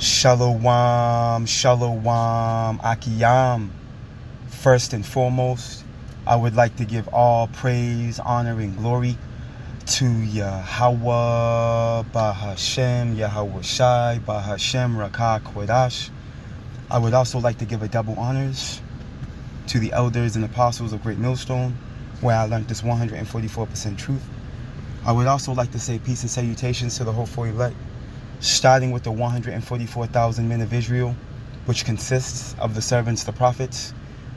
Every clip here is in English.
Shalom, shalom, akiyam. First and foremost, I would like to give all praise, honor, and glory to Yahweh, Bahashem, Yahweh Shai, Bahashem, Rakah, Kodash. I would also like to give a double honors to the elders and apostles of Great Millstone, where I learned this 144% truth. I would also like to say peace and salutations to the hopeful elect, starting with the 144,000 men of Israel, which consists of the servants, the prophets,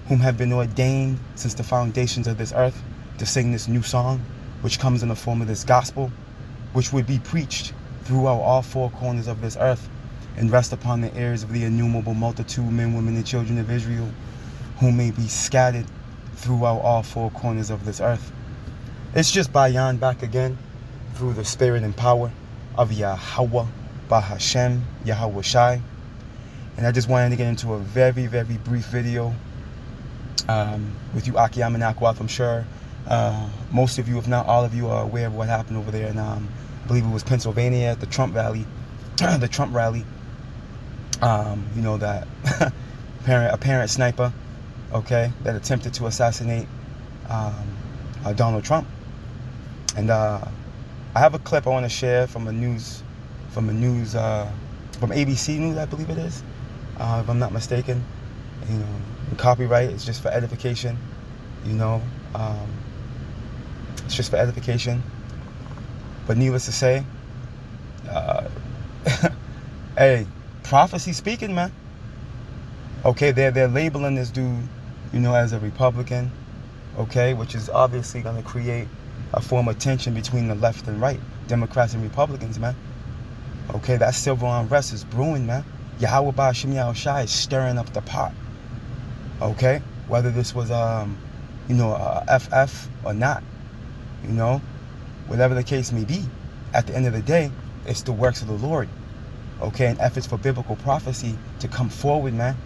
whom have been ordained since the foundations of this earth to sing this new song, which comes in the form of this gospel, which would be preached throughout all four corners of this earth and rest upon the ears of the innumerable multitude, men, women, and children of Israel, who may be scattered throughout all four corners of this earth. It's just Bayan back again through the spirit and power of Yahweh, Bahashem, Yahweh Shai. And I just wanted to get into a very, very brief video with you Akiyam and Akwath. I'm sure most of you, if not all of you, are aware of what happened over there in, I believe it was Pennsylvania at the Trump rally. The Trump rally. You know, that apparent sniper, okay, that attempted to assassinate Donald Trump. And I have a clip I want to share from ABC News, I believe it is, if I'm not mistaken. You know, copyright is just for edification. You know, it's just for edification. But needless to say, hey, prophecy speaking, man. Okay, they're labeling this dude, you know, as a Republican. Okay, which is obviously going to create a form of tension between the left and right, Democrats and Republicans, man. Okay, that civil unrest is brewing, man. Yahweh Ba'ashem Yahweh Shai is stirring up the pot. Okay, whether this was, you know, a FF or not, you know, whatever the case may be, at the end of the day, it's the works of the Lord. Okay, and efforts for biblical prophecy to come forward, man.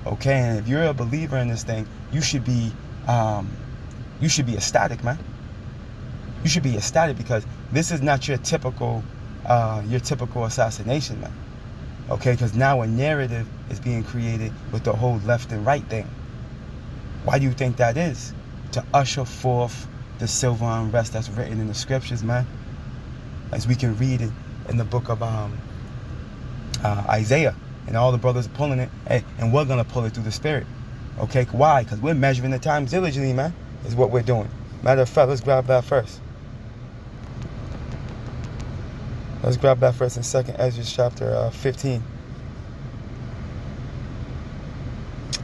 Okay, and if you're a believer in this thing, you should be ecstatic, man. You should be ecstatic, because this is not your typical assassination, man. Okay, because now a narrative is being created with the whole left and right thing. Why do you think that is? To usher forth the civil unrest that's written in the scriptures, man. As we can read it in the book of Isaiah, and all the brothers are pulling it, hey, and we're gonna pull it through the spirit. Okay, why? Because we're measuring the times diligently, man. Is what we're doing. Matter of fact, let's grab that first. Let's grab that first in 2nd Esdras chapter 15.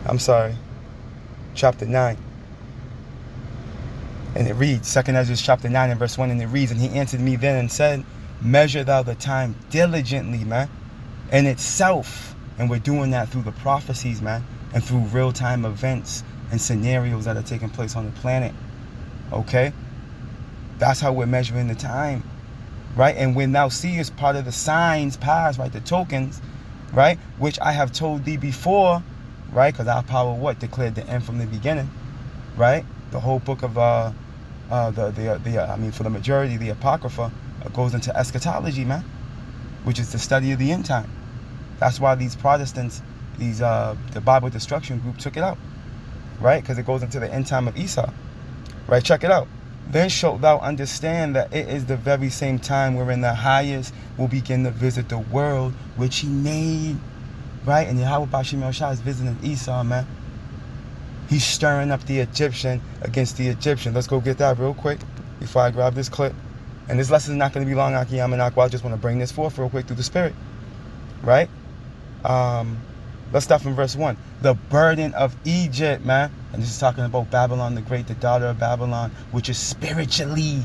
I'm sorry, chapter 9. And it reads, 2nd Esdras chapter 9 and verse 1, and it reads, and he answered me then and said, measure thou the time diligently, man, in itself. And we're doing that through the prophecies, man, and through real-time events and scenarios that are taking place on the planet. Okay? That's how we're measuring the time. Right? And when thou seest part of the signs pass, right, the tokens, right, which I have told thee before, right, because our power, what, declared the end from the beginning, right? The whole book of I mean, for the majority, the Apocrypha goes into eschatology, man, which is the study of the end time. That's why these Protestants, the Bible Destruction group took it out, right? Because it goes into the end time of Esau, right? Check it out. Then shalt thou understand that it is the very same time wherein the highest will begin to visit the world which he made. Right? And Yahweh Ba'ashem Yahweh Shai is visiting Esau, man. He's stirring up the Egyptian against the Egyptian. Let's go get that real quick before I grab this clip. And this lesson is not going to be long, Akiyam and Akwa. I just want to bring this forth real quick through the spirit. Right? Let's start from verse 1. The burden of Egypt, man. And this is talking about Babylon the Great, the daughter of Babylon, which is spiritually,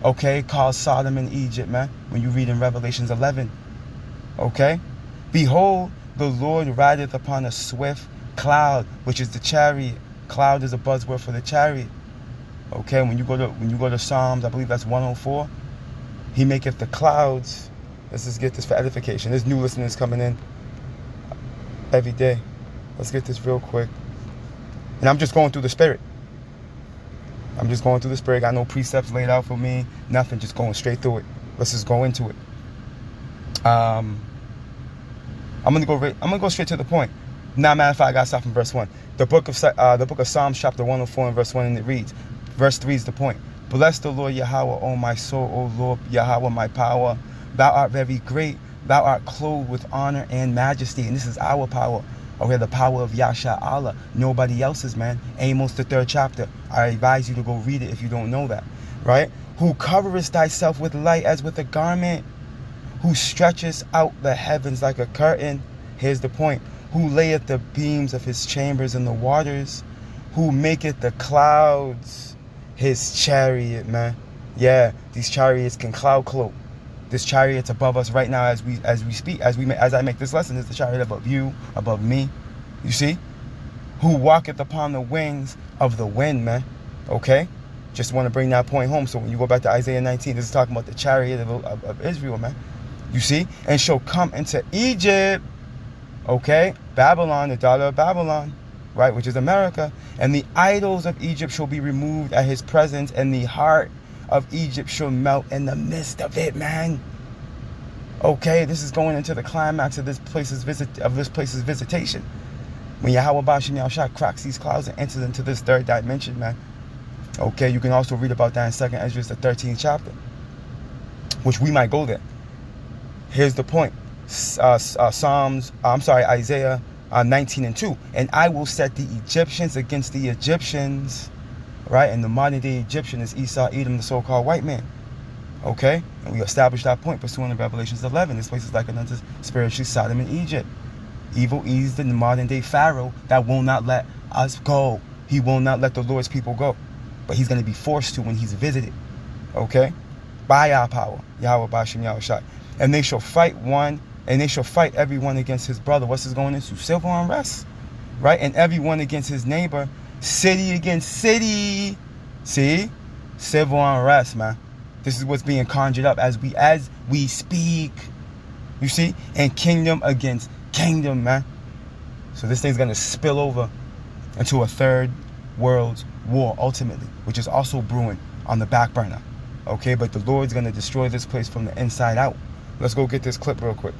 okay, called Sodom and Egypt, man, when you read in Revelations 11. Okay? Behold, the Lord rideth upon a swift cloud, which is the chariot. Cloud is a buzzword for the chariot. Okay, when you go to Psalms, I believe that's 104, he maketh the clouds. Let's just get this for edification. There's new listeners coming in every day. Let's get this real quick. And I'm just going through the spirit. I'm just going through the spirit. Got no precepts laid out for me. Nothing. Just going straight through it. Let's just go into it. I'm gonna go straight to the point. Now, matter of fact, I gotta stop from verse 1. The book of Psalms, chapter 104 and verse 1, and it reads, verse 3 is the point. Bless the Lord Yahweh, O my soul, O Lord Yahweh, my power. Thou art very great. Thou art clothed with honor and majesty. And this is our power. Okay, the power of Yasha Allah. Nobody else's, man. Amos, the 3rd chapter. I advise you to go read it if you don't know that. Right? Who coverest thyself with light as with a garment. Who stretchest out the heavens like a curtain. Here's the point. Who layeth the beams of his chambers in the waters. Who maketh the clouds his chariot, man. Yeah, these chariots can cloud cloak. This chariot's above us right now as we speak, as I make this lesson. Is the chariot above you, above me? You see? Who walketh upon the wings of the wind, man. Okay? Just want to bring that point home. So when you go back to Isaiah 19, this is talking about the chariot of Israel, man. You see? And shall come into Egypt. Okay? Babylon, the daughter of Babylon. Right? Which is America. And the idols of Egypt shall be removed at his presence. And the heart of Egypt shall melt in the midst of it, man. Okay, this is going into the climax of this place's visitation. When Yahweh Bashim Yahushua cracks these clouds and enters into this 3rd dimension, man. Okay, you can also read about that in 2nd Esdras, the 13th chapter, which we might go there. Here's the point. Isaiah 19 and 2. And I will set the Egyptians against the Egyptians. Right? And the modern day Egyptian is Esau, Edom, the so-called white man. Okay? And we established that point pursuant to Revelations 11. This place is like another spiritually Sodom and Egypt. Evil is the modern day Pharaoh that will not let us go. He will not let the Lord's people go. But he's going to be forced to when he's visited. Okay? By our power. Yahweh Bashim Yahushua. And they shall fight everyone against his brother. What's this going into? Civil unrest. Right? And everyone against his neighbor. City against city. See? Civil unrest, man. This is what's being conjured up as we speak. You see? And kingdom against kingdom, man. So this thing's going to spill over into a 3rd world war, ultimately, which is also brewing on the back burner. Okay? But the Lord's going to destroy this place from the inside out. Let's go get this clip real quick.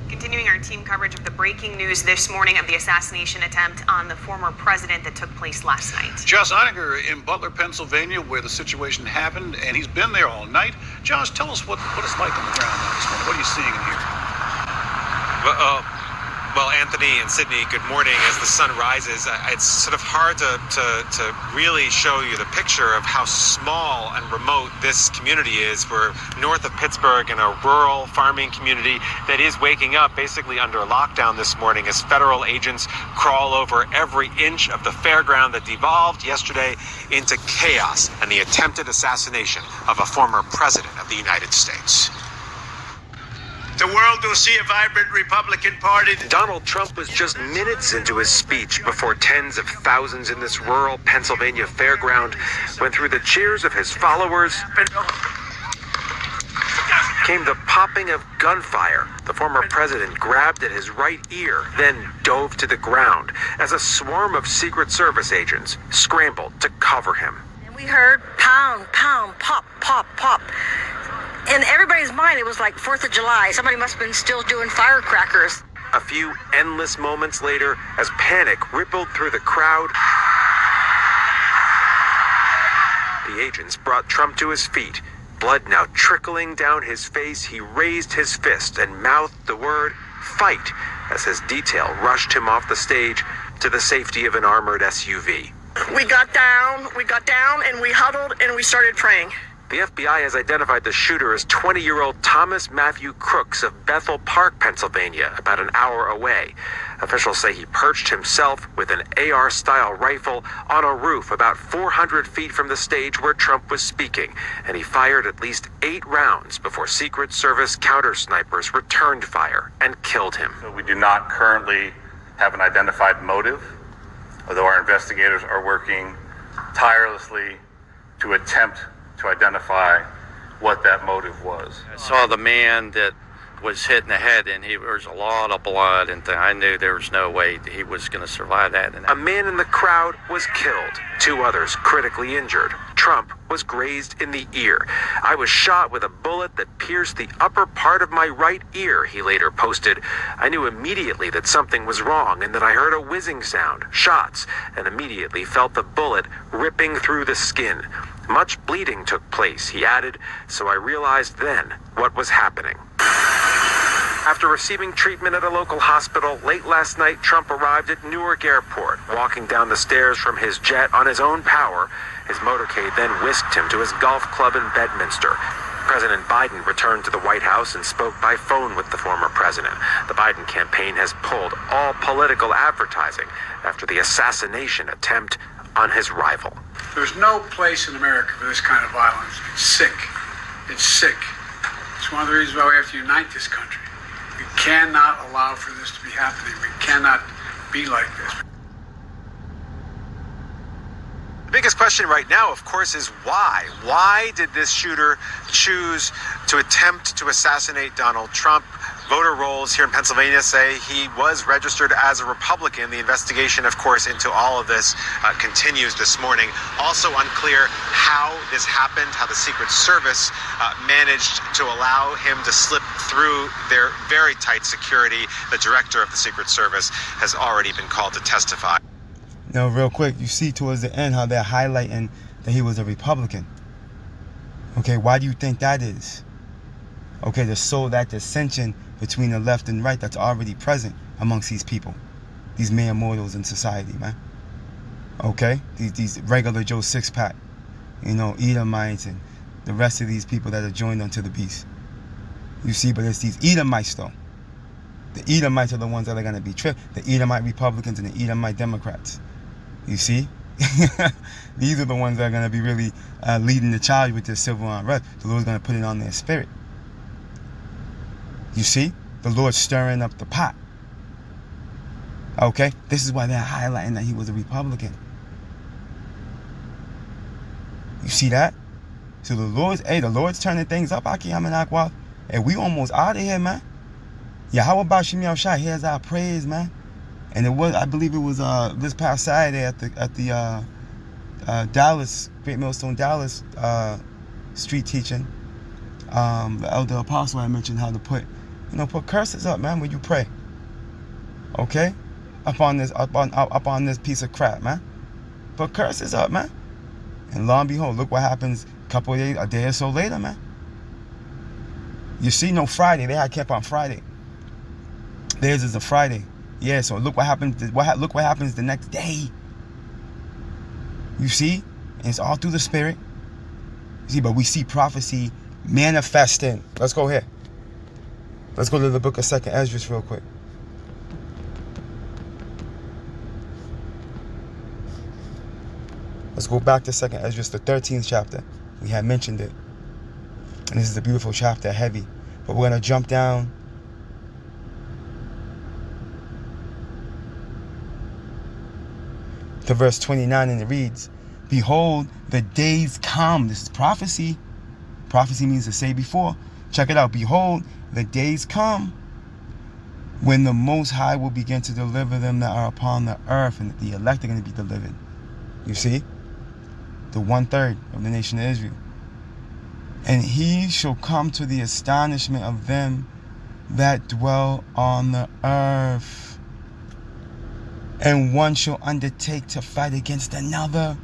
Continuing our team coverage of the breaking news this morning of the assassination attempt on the former president that took place last night. Josh Einiger in Butler, Pennsylvania, where the situation happened, and he's been there all night. Josh, tell us what it's like on the ground now this morning. What are you seeing in here? Well, Anthony and Sydney, good morning. As the sun rises, it's sort of hard to really show you the picture of how small and remote this community is. We're north of Pittsburgh in a rural farming community that is waking up basically under lockdown this morning as federal agents crawl over every inch of the fairground that devolved yesterday into chaos and the attempted assassination of a former president of the United States. The world will see a vibrant Republican Party. Donald Trump was just minutes into his speech before tens of thousands in this rural Pennsylvania fairground went through the cheers of his followers. Came the popping of gunfire. The former president grabbed at his right ear, then dove to the ground as a swarm of Secret Service agents scrambled to cover him. And we heard pound, pound, pop, pop, pop. In everybody's mind, it was like 4th of July. Somebody must have been still doing firecrackers. A few endless moments later, as panic rippled through the crowd, the agents brought Trump to his feet. Blood now trickling down his face, he raised his fist and mouthed the word, "fight," as his detail rushed him off the stage to the safety of an armored SUV. We got down, and we huddled, and we started praying. The FBI has identified the shooter as 20-year-old Thomas Matthew Crooks of Bethel Park, Pennsylvania, about an hour away. Officials say he perched himself with an AR-style rifle on a roof about 400 feet from the stage where Trump was speaking, and he fired at least 8 rounds before Secret Service counter-snipers returned fire and killed him. So we do not currently have an identified motive, although our investigators are working tirelessly to attempt to identify what that motive was. I saw the man that was hit in the head, and there was a lot of blood, and I knew there was no way he was going to survive that. A man in the crowd was killed, 2 others critically injured. Trump was grazed in the ear. I was shot with a bullet that pierced the upper part of my right ear, he later posted. I knew immediately that something was wrong and that I heard a whizzing sound, shots, and immediately felt the bullet ripping through the skin. Much bleeding took place, he added, so I realized then what was happening. After receiving treatment at a local hospital, late last night, Trump arrived at Newark Airport. Walking down the stairs from his jet on his own power, his motorcade then whisked him to his golf club in Bedminster. President Biden returned to the White House and spoke by phone with the former president. The Biden campaign has pulled all political advertising after the assassination attempt on his rival. There's no place in America for this kind of violence. It's sick. It's sick. It's one of the reasons why we have to unite this country. We cannot allow for this to be happening. We cannot be like this. The biggest question right now, of course, is why? Why did this shooter choose to attempt to assassinate Donald Trump? Voter rolls here in Pennsylvania say he was registered as a Republican. The investigation, of course, into all of this continues this morning. Also unclear how this happened, how the Secret Service managed to allow him to slip through their very tight security. The director of the Secret Service has already been called to testify. Now, real quick, you see towards the end how they're highlighting that he was a Republican. Okay, why do you think that is? Okay, there's so that dissension between the left and right that's already present amongst these people, these mere mortals in society, man. Okay, these regular Joe six-pack, you know, Edomites and the rest of these people that are joined unto the beast. You see, but it's these Edomites though. The Edomites are the ones that are going to be tripped. The Edomite Republicans and the Edomite Democrats. You see? These are the ones that are going to be really leading the charge with this civil unrest. The Lord's going to put it on their spirit. You see? The Lord's stirring up the pot. Okay? This is why they're highlighting that he was a Republican. You see that? So the Lord's turning things up. And we almost out of here, man. Yeah, how about Shemi Al-Shai? Here's our praise, man. And it was, I believe it was this past Saturday at the Dallas, Great Millstone Dallas street teaching. The elder apostle I mentioned how to put curses up, man, when you pray. Okay? Up on this piece of crap, man. Put curses up, man. And lo and behold, look what happens a day or so later, man. You see, no Friday. They had camp on Friday. Theirs is a Friday. Yeah, so look what happens. Look what happens the next day. You see? And it's all through the Spirit. You see, but we see prophecy manifesting. Let's go here. Let's go to the book of 2nd Esdras real quick. Let's go back to 2nd Esdras, the 13th chapter. We had mentioned it. And this is a beautiful chapter, heavy. But we're going to jump down to verse 29, and it reads, "Behold, the days come." This is prophecy. Prophecy means to say before. Check it out. "Behold, the days come when the Most High will begin to deliver them that are upon the earth," and the elect are going to be delivered. You see? The 1/3 of the nation of Israel. "And he shall come to the astonishment of them that dwell on the earth. And one shall undertake to fight against another,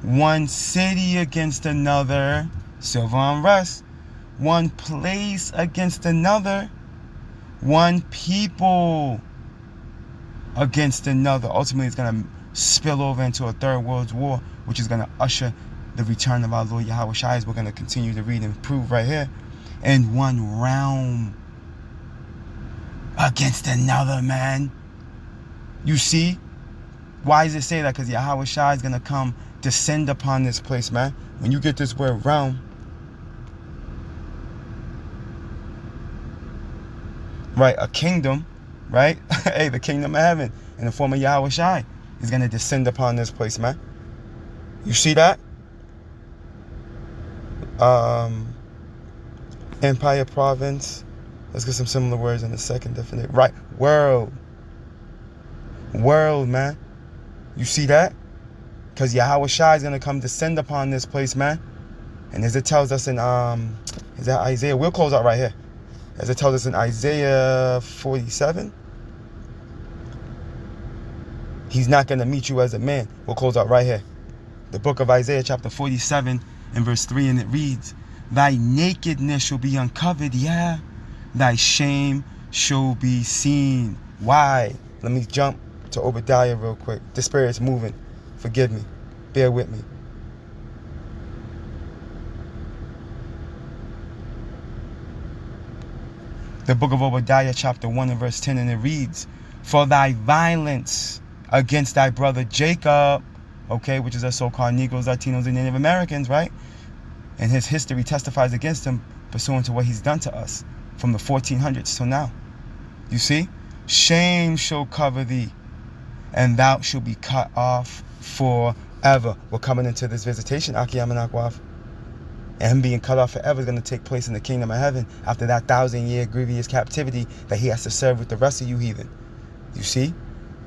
one city against another," civil unrest, "one place against another, one people against another." Ultimately, it's going to spill over into a third world war, which is going to usher the return of our Lord Yahweh Shai, as we're going to continue to read and prove right here. "And one realm against another," man. You see? Why does it say that? Because Yahweh Shai is going to come descend upon this place, man. When you get this word realm, right, a kingdom, right? Hey, the kingdom of heaven in the form of Yahweh Shai is going to descend upon this place, man. You see that? Empire, province. Let's get some similar words in the second definition. Right, world. World, man. You see that? Because Yahweh Shai is going to come descend upon this place, man. And as it tells us in, is that Isaiah? We'll close out right here. As it tells us in Isaiah 47, he's not going to meet you as a man. We'll close out right here. The book of Isaiah chapter 47 and verse 3, and it reads, thy nakedness shall be uncovered, yeah. Thy shame shall be seen. Why? Let me jump to Obadiah real quick. The Spirit's moving. Forgive me. Bear with me. The book of Obadiah chapter 1 and verse 10, and it reads, for thy violence against thy brother Jacob, okay, which is us so-called Negroes, Latinos, and Native Americans, right? And his history testifies against him pursuant to what he's done to us from the 1400s till now. You see? Shame shall cover thee, and thou shalt be cut off forever. We're coming into this visitation, Akiyam and Akwaf. And him being cut off forever is going to take place in the kingdom of heaven after that 1,000-year grievous captivity that he has to serve with the rest of you heathen. You see?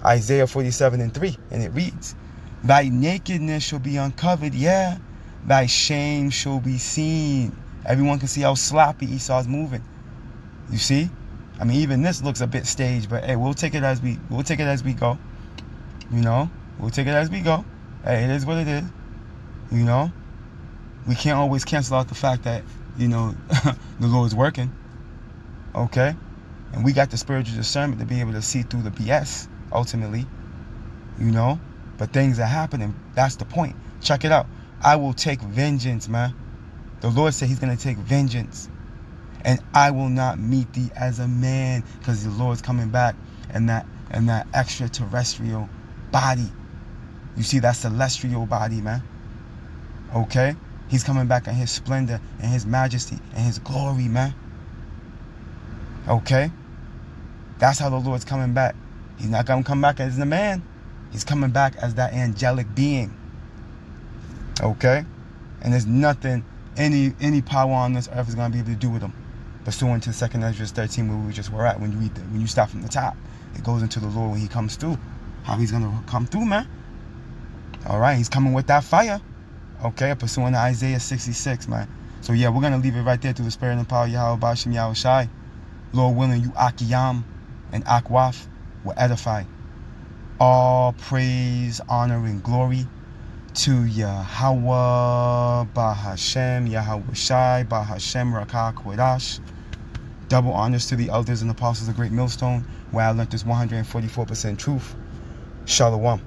Isaiah 47 and 3, and it reads, thy nakedness shall be uncovered, yeah. Thy shame shall be seen. Everyone can see how sloppy Esau's moving. You see? I mean, even this looks a bit staged, but hey, we'll take it as we go. You know? We'll take it as we go. Hey, it is what it is. You know? We can't always cancel out the fact that, you know, the Lord's working. Okay? And we got the spiritual discernment to be able to see through the BS, ultimately. You know? But things are happening. That's the point. Check it out. I will take vengeance, man. The Lord said he's going to take vengeance. And I will not meet thee as a man, because the Lord's coming back in that extraterrestrial body. You see, that celestial body, man. Okay? He's coming back in his splendor and his majesty and his glory, man. Okay? That's how the Lord's coming back. He's not going to come back as a man. He's coming back as that angelic being. Okay? And there's nothing any power on this earth is going to be able to do with him. Pursuant to 2 Esdras 13, where we just were at, when you start from the top, it goes into the Lord when he comes through. How he's going to come through, man. All right? He's coming with that fire. Okay? Pursuant to Isaiah 66, man. So yeah, we're going to leave it right there through the Spirit and power of Yahweh Bashim Yahweh Shai. Lord willing, you Akiyam and Akwaf will edify. All praise, honor, and glory to Yahweh Bahashem, Yahweh Shai, Bahashem Rakah Kodash. Double honors to the elders and apostles of Great Millstone, where I learned this 144% truth. Shalom.